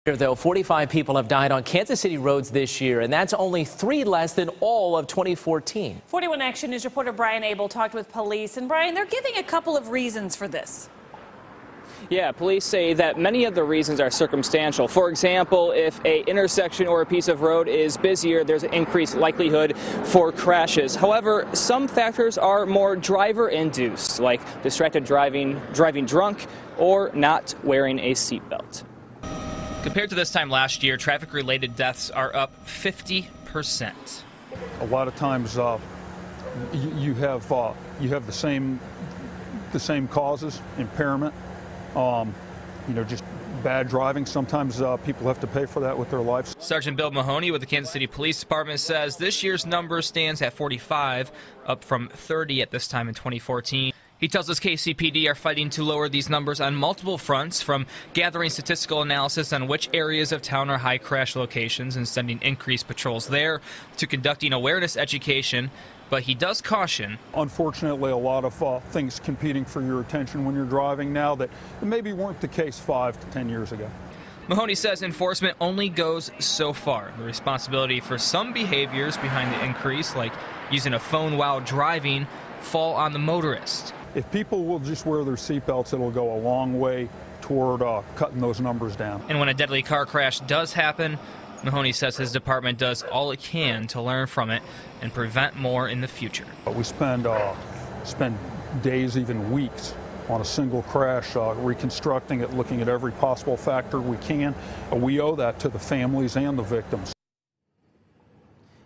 Though 45 people have died on Kansas City roads this year, and that's only 3 less than all of 2014. 41 Action News reporter Brian Abel talked with police, and Brian, they're giving a couple of reasons for this. Yeah, police say that many of the reasons are circumstantial. For example, if an intersection or a piece of road is busier, there's an increased likelihood for crashes. However, some factors are more driver-induced, like distracted driving, driving drunk, or not wearing a seatbelt. Compared to this time last year, traffic-related deaths are up 50%. A lot of times you have the same causes, impairment, just bad driving. Sometimes people have to pay for that with their lives. Sergeant Bill Mahoney with the Kansas City Police Department says this year's number stands at 45, up from 30 at this time in 2014. He tells us KCPD are fighting to lower these numbers on multiple fronts, from gathering statistical analysis on which areas of town are high crash locations and sending increased patrols there, to conducting awareness education. But he does caution. Unfortunately, a lot of things competing for your attention when you're driving now that maybe weren't the case 5 to 10 years ago. Mahoney says enforcement only goes so far. The responsibility for some behaviors behind the increase, like using a phone while driving, fall on the motorist. If people will just wear their seatbelts, it'll go a long way toward cutting those numbers down. And when a deadly car crash does happen, Mahoney says his department does all it can to learn from it and prevent more in the future. We spend days, even weeks, on a single crash, reconstructing it, looking at every possible factor we can. We owe that to the families and the victims.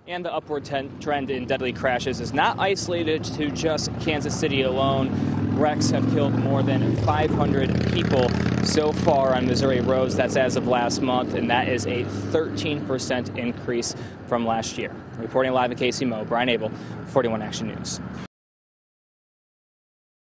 And the upward trend in deadly crashes is not isolated to just Kansas City alone. Wrecks have killed more than 500 people so far on Missouri roads. That's as of last month, and that is a 13% increase from last year. Reporting live at KCMO, Brian Abel, 41 Action News.